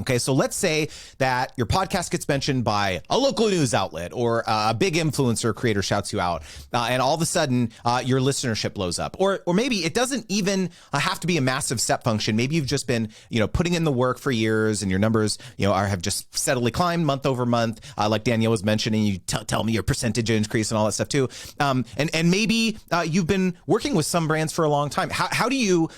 Okay, so let's say that your podcast gets mentioned by a local news outlet or a big influencer creator shouts you out, and all of a sudden your listenership blows up. Or maybe it doesn't even have to be a massive step function. Maybe you've just been, putting in the work for years, and your numbers, have just steadily climbed month over month. Like Danielle was mentioning, you tell me your percentage increase and all that stuff too. And maybe you've been working with some brands for a long time. How do you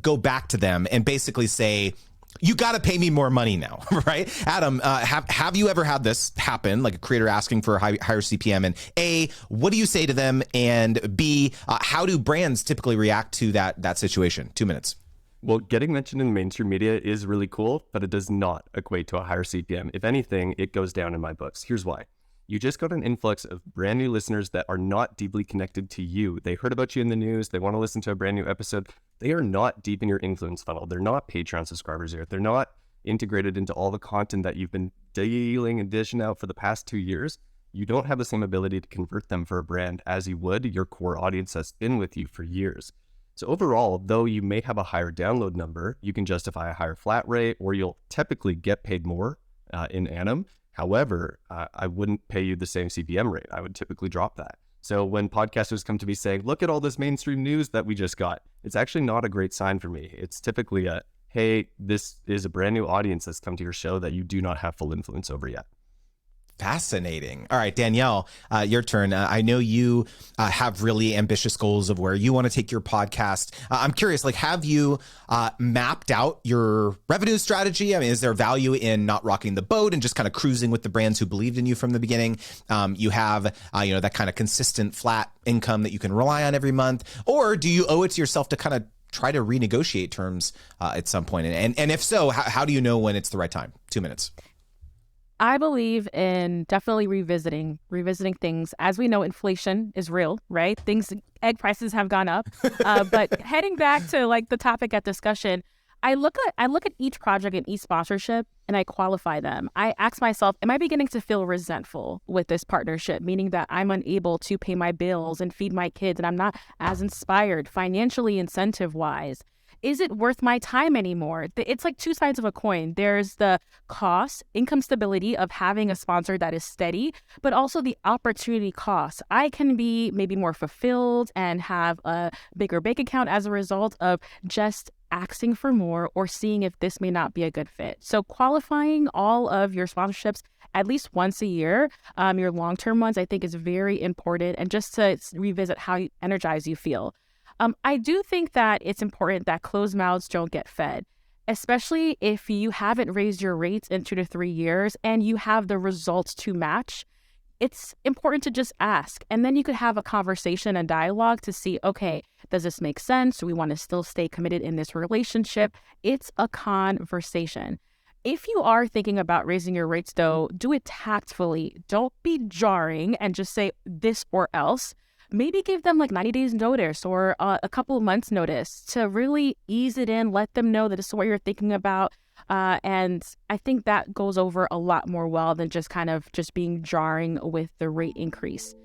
go back to them and basically say, you got to pay me more money now, right? Adam, have you ever had this happen, like a creator asking for a higher CPM? And A, what do you say to them? And B, how do brands typically react to that situation? 2 minutes. Well, getting mentioned in mainstream media is really cool, but it does not equate to a higher CPM. If anything, it goes down in my books. Here's why. You just got an influx of brand new listeners that are not deeply connected to you. They heard about you in the news. They want to listen to a brand new episode. They are not deep in your influence funnel. They're not Patreon subscribers here. They're not integrated into all the content that you've been dealing and dishing out for the past 2 years. You don't have the same ability to convert them for a brand as you would your core audience that's been with you for years. So overall, though you may have a higher download number, you can justify a higher flat rate, or you'll typically get paid more in Annum. However, I wouldn't pay you the same CPM rate. I would typically drop that. So when podcasters come to me saying, look at all this mainstream news that we just got, it's actually not a great sign for me. It's typically hey, this is a brand new audience that's come to your show that you do not have full influence over yet. Fascinating. All right, Danielle, your turn. I know you have really ambitious goals of where you want to take your podcast. I'm curious, have you mapped out your revenue strategy? I mean, is there value in not rocking the boat and just kind of cruising with the brands who believed in you from the beginning? You have, that kind of consistent flat income that you can rely on every month, or do you owe it to yourself to kind of try to renegotiate terms at some point? And if so, how do you know when it's the right time? 2 minutes. I believe in definitely revisiting things. As we know, inflation is real, right? Egg prices have gone up. But heading back to the topic at discussion, I look at each project and each sponsorship and I qualify them. I ask myself, am I beginning to feel resentful with this partnership? Meaning that I'm unable to pay my bills and feed my kids, and I'm not as inspired financially, incentive wise. Is it worth my time anymore? It's like two sides of a coin. There's the cost, income stability of having a sponsor that is steady, but also the opportunity cost. I can be maybe more fulfilled and have a bigger bank account as a result of just asking for more or seeing if this may not be a good fit. So qualifying all of your sponsorships at least once a year, your long-term ones, I think is very important, and just to revisit how energized you feel. I do think that it's important that closed mouths don't get fed, especially if you haven't raised your rates in 2 to 3 years and you have the results to match. It's important to just ask, and then you could have a conversation and dialogue to see, okay, does this make sense? Do we want to still stay committed in this relationship? It's a conversation. If you are thinking about raising your rates, though, do it tactfully. Don't be jarring and just say this or else. Maybe give them 90 days notice or a couple of months notice to really ease it in, let them know that this is what you're thinking about. And I think that goes over a lot more well than just being jarring with the rate increase.